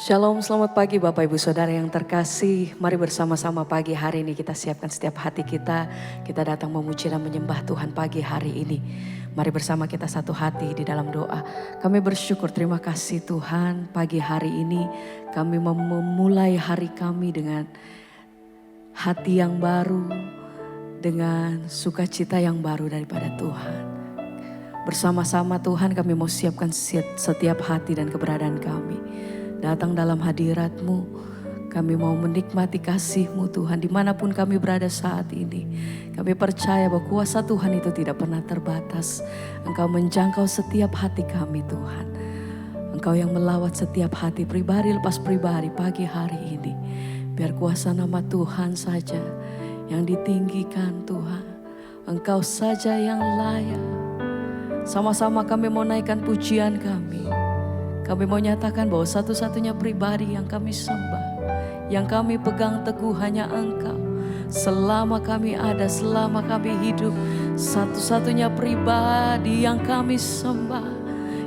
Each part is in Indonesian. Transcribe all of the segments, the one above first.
Shalom, selamat pagi Bapak Ibu Saudara yang terkasih. Mari bersama-sama pagi hari ini kita siapkan setiap hati kita. Kita datang memuji dan menyembah Tuhan pagi hari ini. Mari bersama kita satu hati di dalam doa. Kami bersyukur, terima kasih Tuhan, pagi hari ini kami memulai hari kami dengan hati yang baru, dengan sukacita yang baru daripada Tuhan. Bersama-sama Tuhan kami mau siapkan setiap hati dan keberadaan kami. Datang dalam hadirat-Mu, kami mau menikmati kasih-Mu Tuhan dimanapun kami berada saat ini. Kami percaya bahwa kuasa Tuhan itu tidak pernah terbatas. Engkau menjangkau setiap hati kami Tuhan. Engkau yang melawat setiap hati pribadi lepas pribadi pagi hari ini. Biar kuasa nama Tuhan saja yang ditinggikan Tuhan. Engkau saja yang layak. Sama-sama kami mau naikkan pujian kami. Kami mau nyatakan bahwa satu-satunya pribadi yang kami sembah, yang kami pegang teguh hanya Engkau. Selama kami ada, selama kami hidup, satu-satunya pribadi yang kami sembah,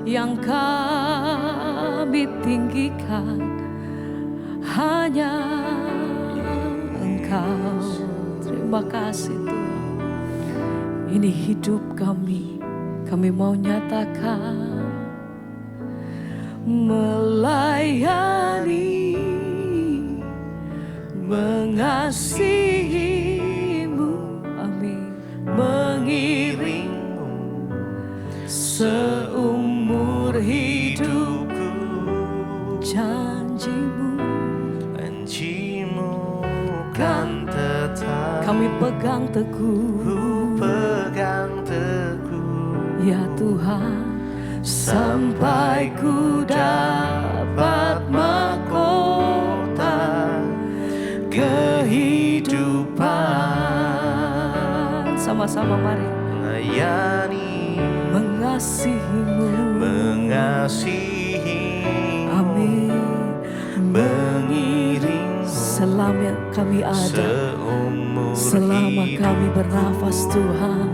yang kami tinggikan, hanya Engkau. Terima kasih Tuhan. Ini hidup kami mau nyatakan. Melayani, mengasihi-Mu, amin. Mengiring-Mu seumur hidupku. Janji-Mu kan tetap. Kami pegang teguh, pegang teguh, ya Tuhan. Sampai ku dapat mahkota kehidupan. Sama-sama mari melayani, mengasihi-Mu, amin. Mengiring selama kami ada, selama kami bernafas Tuhan.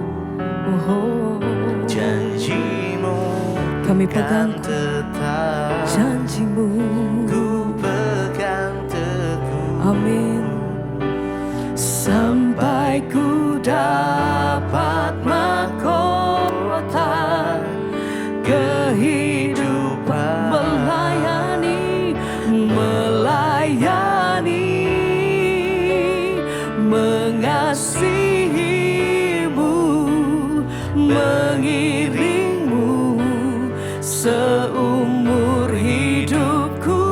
Oh, janji-Mu kami pegang tetap, janji-Mu ku pegang teguh, amin. Sampai ku dapat mahkota kehidupan. Melayani, mengasihi-Mu, mengiring-Mu seumur hidupku.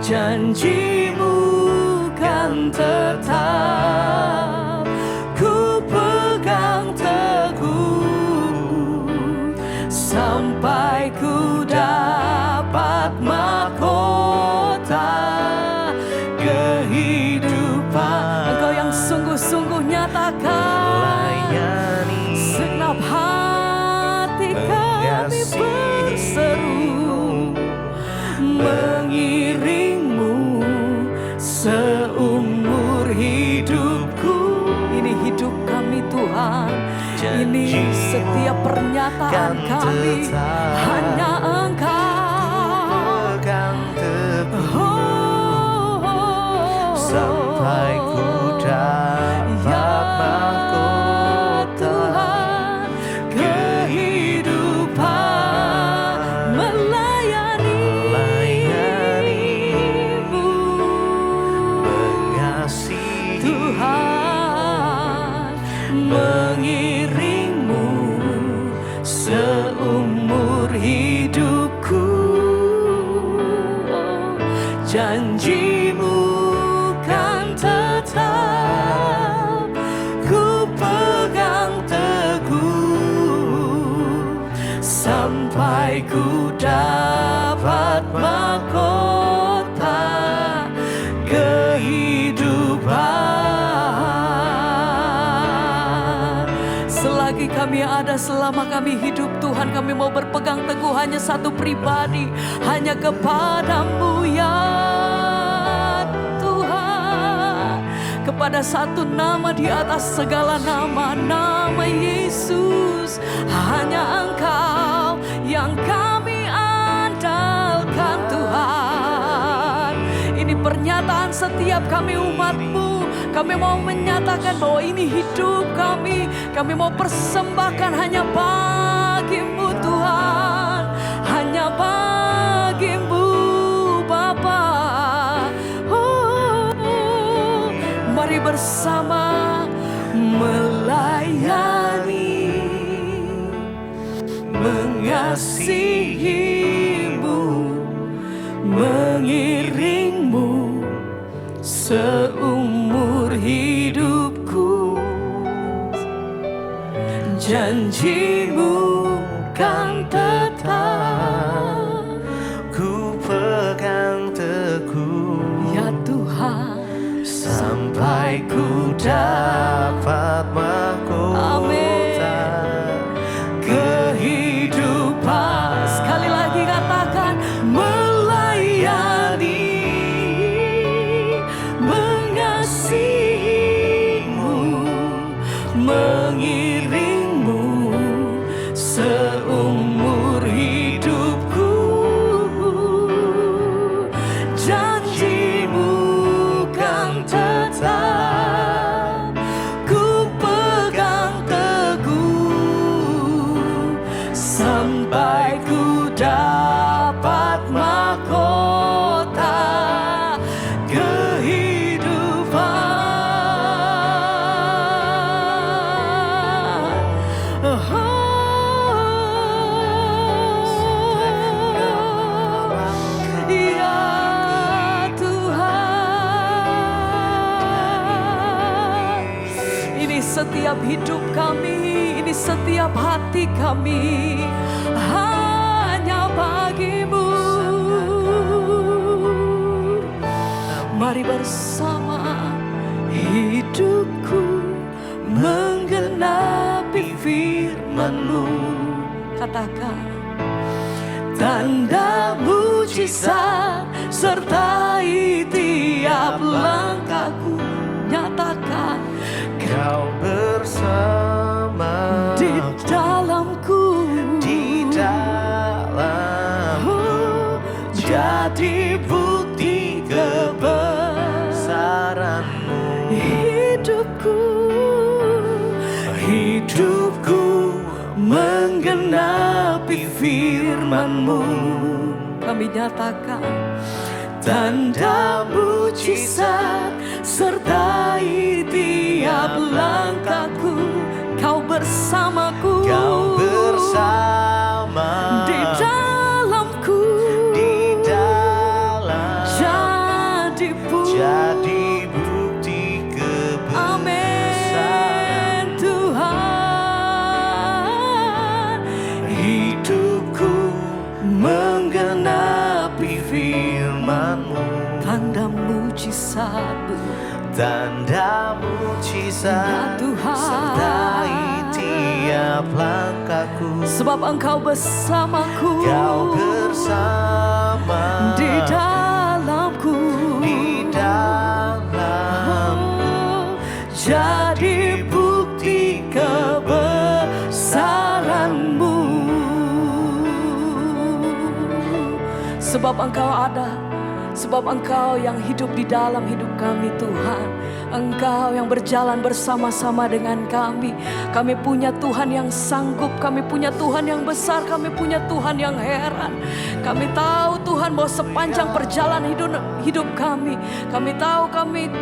Janji-Mu kan tetap, ku pegang teguh. Sampai ku dapat mahkota kehidupan. Engkau yang sungguh-sungguh nyatakan, segenap hati kami berseru, mengiring-Mu seumur hidupku. Ini hidup kami Tuhan, ini setiap pernyataan kami, hanya Engkau. Sampai ku dapat mahkota kehidupan. Melayani-Mu, mengasihi Tuhan, mengiring-Mu seumur hidupku. Janji-Mu kan tetap, ku pegang teguh. Sampai ku dapat mahkota kehidupan. Selagi kami ada, selama kami hidup Tuhan, kami mau berpegang teguh hanya satu pribadi, hanya kepada-Mu ya Tuhan. Kepada satu nama di atas segala nama, nama Yesus. Hanya Engkau yang kami andalkan. pernyataan setiap kami umat-Mu. Kami mau menyatakan bahwa ini hidup kami. Kami mau persembahkan hanya bagi-Mu Tuhan, hanya bagi-Mu Bapa. Mari bersama melayani, mengasihi-Mu, mengiring-Mu seumur hidupku. Janji-Mu kan tetap ku pegang teguh, ya Tuhan, sampai ku dapat mahkota kehidupan. Sekali lagi katakan, melayani, mengasihi-Mu, mengiring-Mu seumur hidupku. Janji-Mu kan tetap ku pegang teguh, sampai ku dapat mahkota kehidupan. Ya Tuhan, ini setiap hidup kami, ini setiap hati kami, hanya bagi-Mu. Mari bersama, hidupku menggenapi firman-Mu. Katakan, tanda mujizat sertai tiap langkahku. Nyatakan, Kau bersama di dalamku, di dalamku, jadi bukti kebesaran-Mu. Hidupku menggenapi firman-Mu. Kami nyatakan, tanda mujizat sertai tiap langkahku. Kau bersamaku, Kau bersama di dalamku, di dalam, jadi bukti kebesaran. Amin Tuhan. Hidupku menggenapi firman-Mu, tanda mujizat-Mu, tanda mujizat ya Tuhan, sertai tiap langkahku. sebab Engkau bersamaku, Kau bersama di dalamku, di dalamku, jadi bukti kebesaran-Mu. Sebab Engkau ada, sebab Engkau yang hidup di dalam hidup kami Tuhan. Engkau yang berjalan bersama-sama dengan kami. Kami punya Tuhan yang sanggup, kami punya Tuhan yang besar, kami punya Tuhan yang heran. Kami tahu Tuhan bahwa sepanjang perjalanan hidup kami tahu kami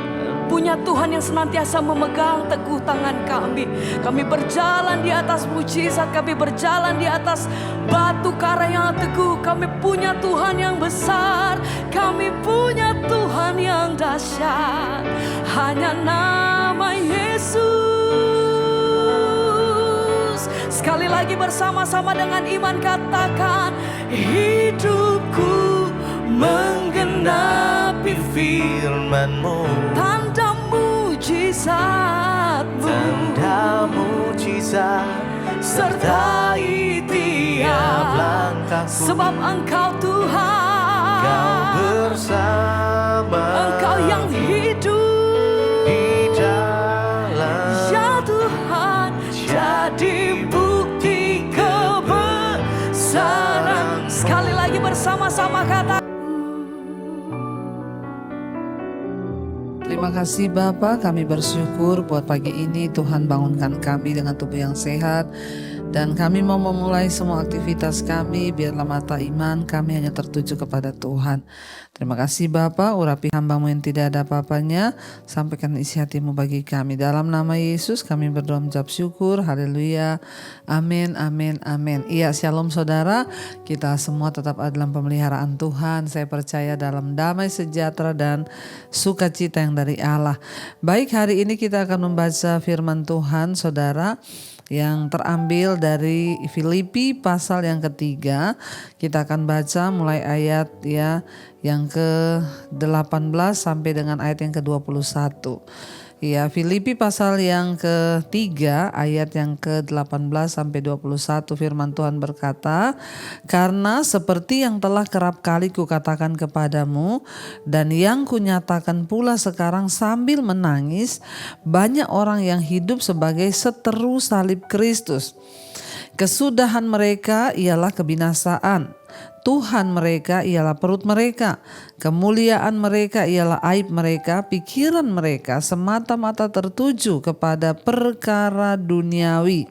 punya Tuhan yang senantiasa memegang teguh tangan kami. Kami berjalan di atas mujizat, kami berjalan di atas batu karang yang teguh. Kami punya Tuhan yang besar, kami punya Tuhan yang dahsyat. Hanya nama Yesus. Sekali lagi bersama-sama dengan iman katakan, hidupku menggenapi firman-Mu, tanda mujizat-Mu, tanda mujizat sertai tiap langkahku. sebab Engkau Tuhan, Kau bersama, Engkau yang hidup di dalam, ya Tuhan, jadi bukti kebesaran. Sekali lagi bersama-sama kata, Terima kasih Bapa, kami bersyukur buat pagi ini Tuhan bangunkan kami dengan tubuh yang sehat. Dan kami mau memulai semua aktivitas kami, biarlah mata iman kami hanya tertuju kepada Tuhan. Terima kasih Bapa, urapi hamba-Mu yang tidak ada apa-apanya, sampaikan isi hati-Mu bagi kami. Dalam nama Yesus kami berdoa mengucap syukur, haleluya, amin, amin, amin. Iya, shalom saudara, kita semua tetap ada dalam pemeliharaan Tuhan. Saya percaya dalam damai sejahtera dan sukacita yang dari Allah. Baik, hari ini kita akan membaca firman Tuhan saudara, yang terambil dari Filipi pasal yang ketiga. Kita akan baca mulai ayat yang ke-18 sampai dengan ayat yang ke-21. Ya, Filipi pasal yang ketiga ayat yang ke-18 sampai 21, firman Tuhan berkata, "Karena seperti yang telah kerap kali kukatakan kepadamu dan yang kunyatakan pula sekarang sambil menangis, banyak orang yang hidup sebagai seteru salib Kristus. Kesudahan mereka ialah kebinasaan. Tuhan mereka ialah perut mereka. Kemuliaan mereka ialah aib mereka. Pikiran mereka semata-mata tertuju kepada perkara duniawi.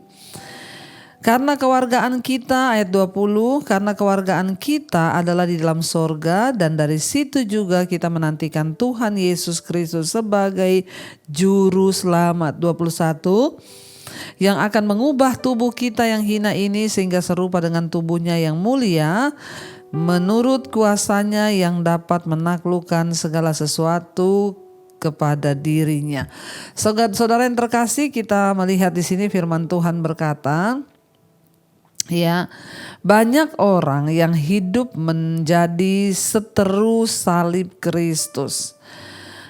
Karena kewargaan kita," ayat 20, "karena kewargaan kita adalah di dalam sorga dan dari situ juga kita menantikan Tuhan Yesus Kristus sebagai Juru Selamat." 21, "Yang akan mengubah tubuh kita yang hina ini sehingga serupa dengan tubuhnya yang mulia menurut kuasanya yang dapat menaklukkan segala sesuatu kepada dirinya." Saudara yang terkasih, kita melihat di sini firman Tuhan berkata, ya, banyak orang yang hidup menjadi seteru salib Kristus.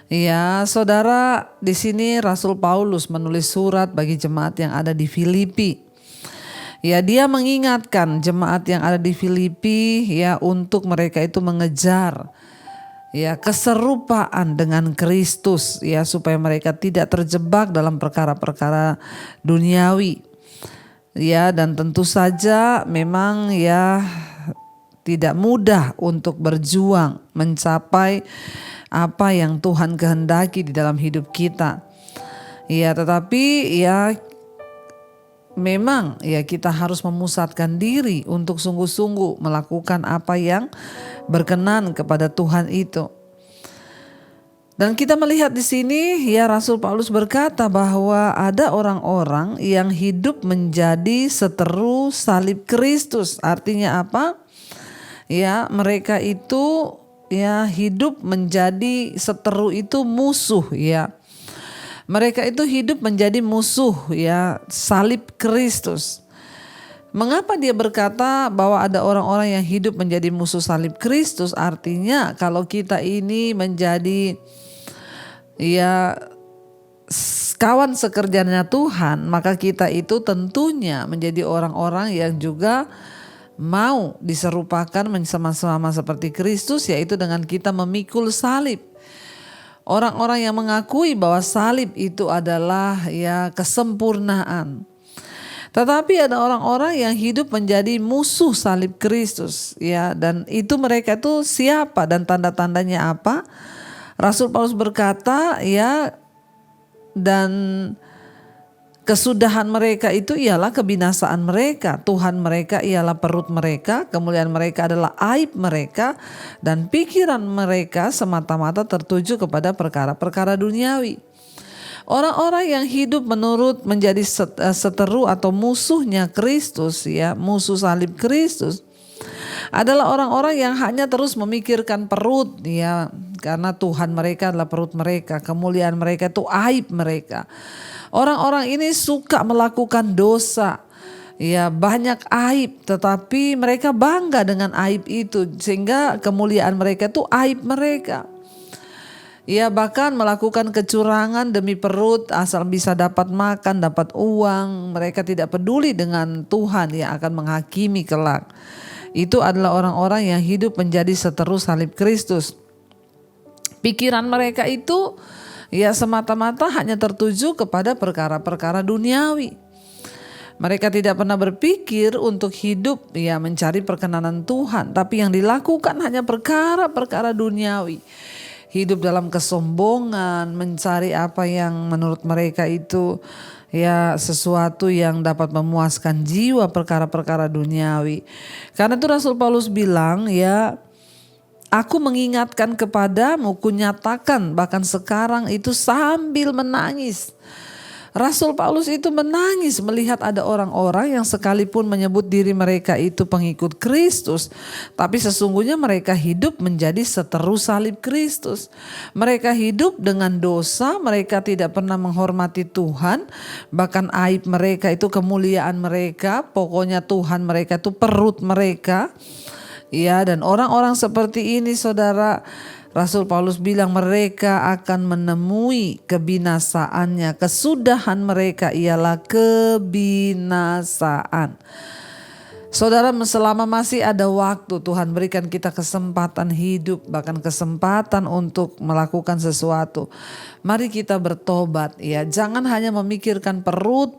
Ya, saudara, di sini Rasul Paulus menulis surat bagi jemaat yang ada di Filipi. Ya, dia mengingatkan jemaat yang ada di Filipi ya untuk mereka itu mengejar ya keserupaan dengan Kristus ya supaya mereka tidak terjebak dalam perkara-perkara duniawi. Ya, dan tentu saja memang ya tidak mudah untuk berjuang mencapai apa yang Tuhan kehendaki di dalam hidup kita. Ya, tetapi ya memang ya kita harus memusatkan diri untuk sungguh-sungguh melakukan apa yang berkenan kepada Tuhan itu. Dan kita melihat di sini ya Rasul Paulus berkata bahwa ada orang-orang yang hidup menjadi seteru salib Kristus. Artinya apa? Ya, mereka itu ya hidup menjadi seteru itu musuh ya. Mereka itu hidup menjadi musuh ya salib Kristus. Mengapa dia berkata bahwa ada orang-orang yang hidup menjadi musuh salib Kristus? Artinya kalau kita ini menjadi ya kawan sekerjanya Tuhan, maka kita itu tentunya menjadi orang-orang yang juga mau diserupakan sama-sama seperti Kristus, yaitu dengan kita memikul salib. Orang-orang yang mengakui bahwa salib itu adalah ya kesempurnaan. Tetapi ada orang-orang yang hidup menjadi musuh salib Kristus ya, dan itu mereka itu siapa dan tanda-tandanya apa? Rasul Paulus berkata ya, dan kesudahan mereka itu ialah kebinasaan mereka. Tuhan mereka ialah perut mereka. Kemuliaan mereka adalah aib mereka. Dan pikiran mereka semata-mata tertuju kepada perkara-perkara duniawi. Orang-orang yang hidup menurut menjadi seteru atau musuhnya Kristus ya, musuh salib Kristus, adalah orang-orang yang hanya terus memikirkan perut ya, karena Tuhan mereka adalah perut mereka. Kemuliaan mereka itu aib mereka. Orang-orang ini suka melakukan dosa, ya banyak aib, tetapi mereka bangga dengan aib itu sehingga kemuliaan mereka itu aib mereka. Ya, bahkan melakukan kecurangan demi perut asal bisa dapat makan, dapat uang. Mereka tidak peduli dengan Tuhan yang akan menghakimi kelak. Itu adalah orang-orang yang hidup menjadi seteru salib Kristus. Pikiran mereka itu ya semata-mata hanya tertuju kepada perkara-perkara duniawi. Mereka tidak pernah berpikir untuk hidup ya mencari perkenanan Tuhan, tapi yang dilakukan hanya perkara-perkara duniawi. hidup dalam kesombongan, mencari apa yang menurut mereka itu ya sesuatu yang dapat memuaskan jiwa, perkara-perkara duniawi. Karena itu Rasul Paulus bilang ya, aku mengingatkan kepadamu, kunyatakan bahkan sekarang itu sambil menangis. Rasul Paulus itu menangis melihat ada orang-orang yang sekalipun menyebut diri mereka itu pengikut Kristus, tapi sesungguhnya mereka hidup menjadi seteru salib Kristus. Mereka hidup dengan dosa, mereka tidak pernah menghormati Tuhan, bahkan aib mereka itu kemuliaan mereka, pokoknya Tuhan mereka itu perut mereka. Ya, dan orang-orang seperti ini saudara, Rasul Paulus bilang mereka akan menemui kebinasaannya. Kesudahan mereka ialah kebinasaan. Saudara, selama masih ada waktu, Tuhan berikan kita kesempatan hidup, bahkan kesempatan untuk melakukan sesuatu. Mari kita bertobat ya. Jangan hanya memikirkan perut.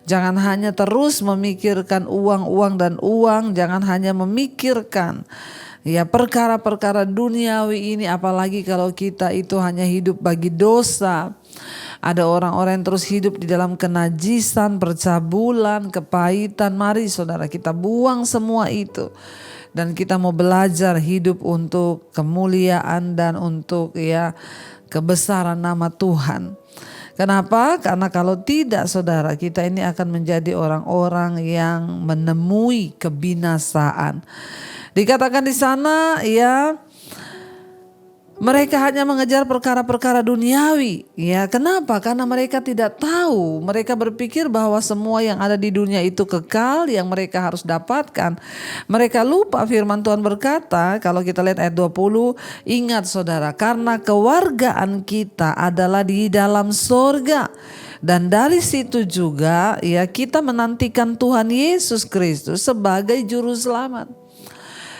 Jangan hanya terus memikirkan uang dan uang. Jangan hanya memikirkan ya perkara-perkara duniawi ini, apalagi kalau kita itu hanya hidup bagi dosa. Ada orang-orang yang terus hidup di dalam kenajisan, percabulan, kepahitan. Mari saudara, kita buang semua itu. Dan kita mau belajar hidup untuk kemuliaan dan untuk ya kebesaran nama Tuhan. Kenapa? Karena kalau tidak saudara, kita ini akan menjadi orang-orang yang menemui kebinasaan. Dikatakan di sana ya, mereka hanya mengejar perkara-perkara duniawi. Ya, kenapa? Karena mereka tidak tahu. Mereka berpikir bahwa semua yang ada di dunia itu kekal, yang mereka harus dapatkan. Mereka lupa firman Tuhan berkata, kalau kita lihat ayat 20, ingat saudara, karena kewargaan kita adalah di dalam sorga. Dan dari situ juga ya kita menantikan Tuhan Yesus Kristus sebagai juru selamat.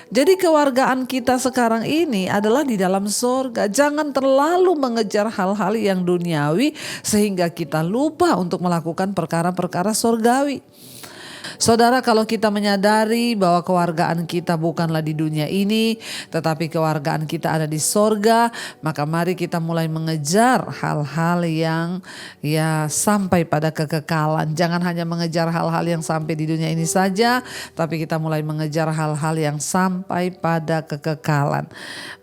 Jadi kewargaan kita sekarang ini adalah di dalam sorga. Jangan terlalu mengejar hal-hal yang duniawi sehingga kita lupa untuk melakukan perkara-perkara sorgawi. Saudara, kalau kita menyadari bahwa kewargaan kita bukanlah di dunia ini, tetapi kewargaan kita ada di sorga, maka mari kita mulai mengejar hal-hal yang ya sampai pada kekekalan. Jangan hanya mengejar hal-hal yang sampai di dunia ini saja, tapi kita mulai mengejar hal-hal yang sampai pada kekekalan.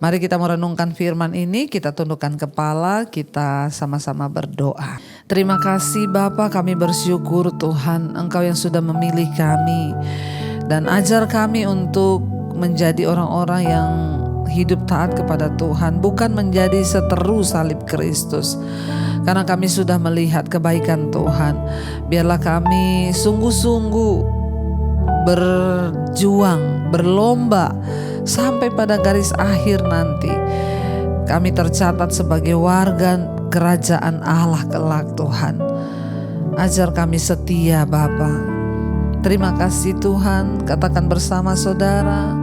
Mari kita merenungkan firman ini, kita tundukkan kepala, kita sama-sama berdoa. Terima kasih Bapa, kami bersyukur Tuhan, Engkau yang sudah memilih kami dan ajar kami untuk menjadi orang-orang yang hidup taat kepada Tuhan, bukan menjadi seteru salib Kristus. Karena kami sudah melihat kebaikan Tuhan, biarlah kami sungguh-sungguh berjuang, berlomba sampai pada garis akhir nanti. Kami tercatat sebagai warga kerajaan Allah kelak Tuhan. Ajar kami setia Bapa. Terima kasih Tuhan, katakan bersama saudara.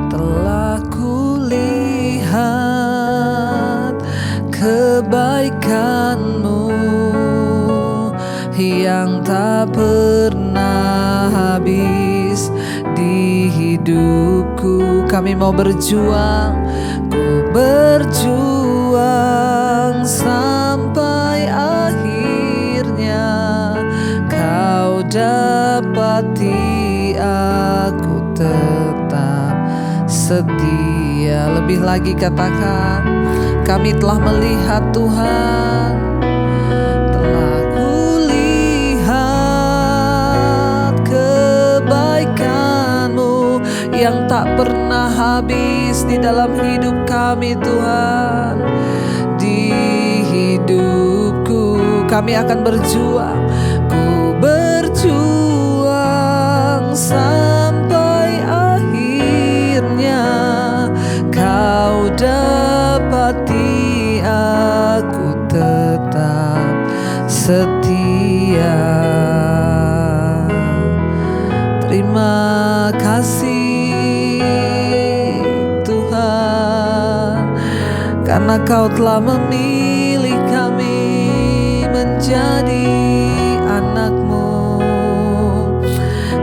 Telah kulihat kebaikan-Mu yang tak pernah habis di hidupku. Kami mau berjuang, ku berjuang sampai akhirnya Kau dapati aku tetap setia. Lebih lagi katakan, kami telah melihat Tuhan, telah kulihat kebaikan-Mu yang tak pernah habis di dalam hidup kami Tuhan. Di hidupku kami akan berjuang, ku berjuang sampai akhirnya Kau dapati aku tetap setia. Terima kasih Tuhan, karena Kau telah memilih kami menjadi anak-Mu,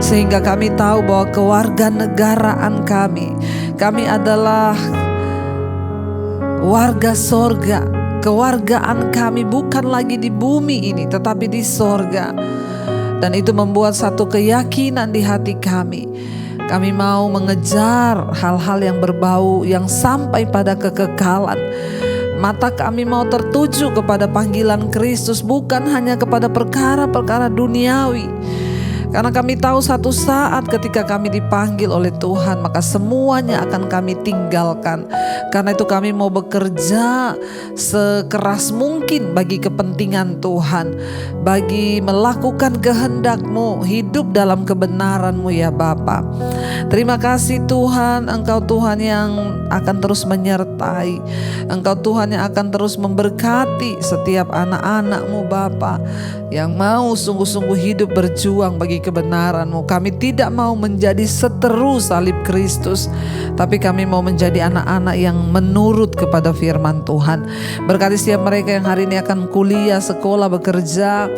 sehingga kami tahu bahwa kewarganegaraan kami adalah warga sorga. Kewargaan kami bukan lagi di bumi ini tetapi di sorga. Dan itu membuat satu keyakinan di hati kami. Kami mau mengejar hal-hal yang berbau yang sampai pada kekekalan. Mata kami mau tertuju kepada panggilan Kristus, bukan hanya kepada perkara-perkara duniawi. Karena kami tahu satu saat ketika kami dipanggil oleh Tuhan, maka semuanya akan kami tinggalkan. Karena itu kami mau bekerja sekeras mungkin bagi kepentingan Tuhan, bagi melakukan kehendak-Mu, hidup dalam kebenaran-Mu ya Bapa. Terima kasih Tuhan, Engkau Tuhan yang akan terus menyertai. Engkau Tuhan yang akan terus memberkati setiap anak-anak-Mu Bapa, yang mau sungguh-sungguh hidup berjuang bagi kebenaran-Mu. Kami tidak mau menjadi seteru salib Kristus, tapi kami mau menjadi anak-anak yang menurut kepada firman Tuhan. Berkati setiap mereka yang hari ini akan kuliah, sekolah, bekerja,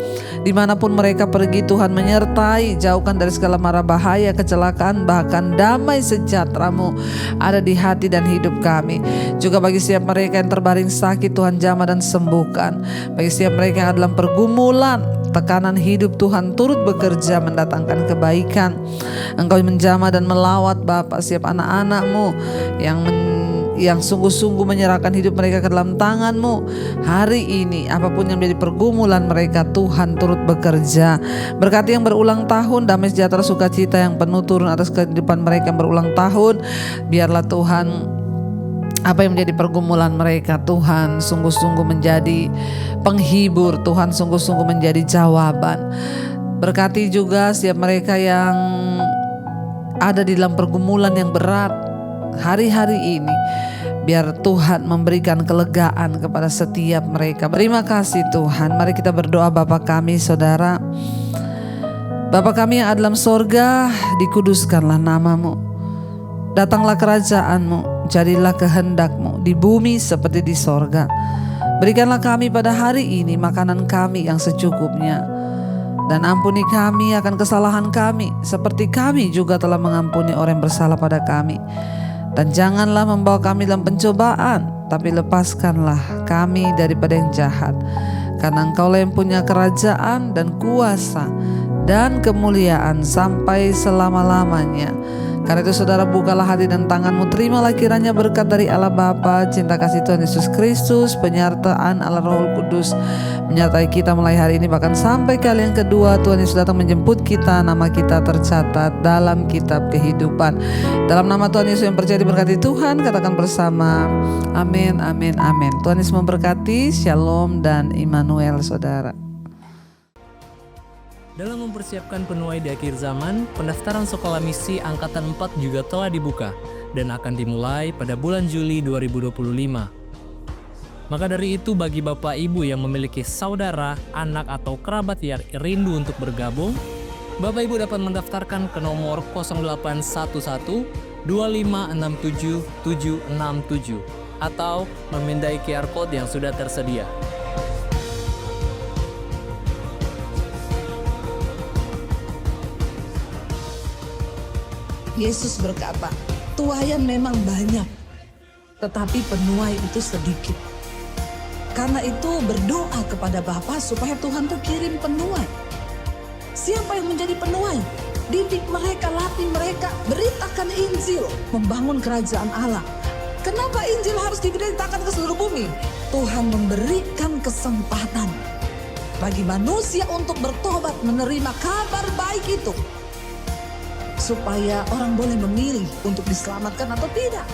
dimanapun mereka pergi Tuhan menyertai, jauhkan dari segala mara bahaya, kecelakaan, bahkan damai sejahtera-Mu ada di hati dan hidup kami. Juga bagi setiap mereka yang terbaring sakit, Tuhan jamah dan sembuhkan. Bagi setiap mereka yang dalam pergumulan, tekanan hidup, Tuhan turut bekerja mendatangkan kebaikan. Engkau menjamah dan melawat Bapa setiap anak-anak-Mu yang sungguh-sungguh menyerahkan hidup mereka ke dalam tangan-Mu. Hari ini apapun yang menjadi pergumulan mereka, Tuhan turut bekerja. Berkati yang berulang tahun, damai sejahtera sukacita yang penuh turun atas kehidupan mereka yang berulang tahun. Biarlah Tuhan, apa yang menjadi pergumulan mereka, Tuhan sungguh-sungguh menjadi penghibur, Tuhan sungguh-sungguh menjadi jawaban. Berkati juga setiap mereka yang ada di dalam pergumulan yang berat hari-hari ini. Biar Tuhan memberikan kelegaan kepada setiap mereka. Terima kasih Tuhan. Mari kita berdoa. Bapa kami, Saudara, Bapa kami yang ada dalam sorga, dikuduskanlah nama-Mu. Datanglah kerajaan-Mu, jadilah kehendak-Mu di bumi seperti di sorga. Berikanlah kami pada hari ini makanan kami yang secukupnya. Dan ampuni kami akan kesalahan kami, seperti kami juga telah mengampuni orang yang bersalah pada kami. Dan janganlah membawa kami dalam pencobaan, tapi lepaskanlah kami daripada yang jahat. Karena Engkaulah yang punya kerajaan dan kuasa dan kemuliaan sampai selama-lamanya. Karena itu Saudara, bukalah hati dan tangan-Mu, terimalah kiranya berkat dari Allah Bapa, cinta kasih Tuhan Yesus Kristus, penyertaan Allah Roh Kudus menyertai kita mulai hari ini bahkan sampai kali yang kedua Tuhan Yesus datang menjemput kita. Nama kita tercatat dalam kitab kehidupan. Dalam nama Tuhan Yesus yang percaya diberkati Tuhan, katakan bersama, amin, amin, amin. Tuhan Yesus memberkati. Shalom dan Immanuel Saudara. Dalam mempersiapkan penuai di akhir zaman, pendaftaran sekolah misi Angkatan 4 juga telah dibuka dan akan dimulai pada bulan Juli 2025. Maka dari itu, bagi Bapak Ibu yang memiliki saudara, anak, atau kerabat yang rindu untuk bergabung, Bapak Ibu dapat mendaftarkan ke nomor 0811 2567 767 atau memindai QR Code yang sudah tersedia. Yesus berkata, tuaian memang banyak, tetapi penuai itu sedikit. Karena itu berdoa kepada Bapa supaya Tuhan tuh kirim penuai. Siapa yang menjadi penuai? Didik mereka, latih mereka, beritakan Injil, membangun kerajaan Allah. Kenapa Injil harus diberitakan ke seluruh bumi? Tuhan memberikan kesempatan bagi manusia untuk bertobat, menerima kabar baik itu, supaya orang boleh memilih untuk diselamatkan atau tidak.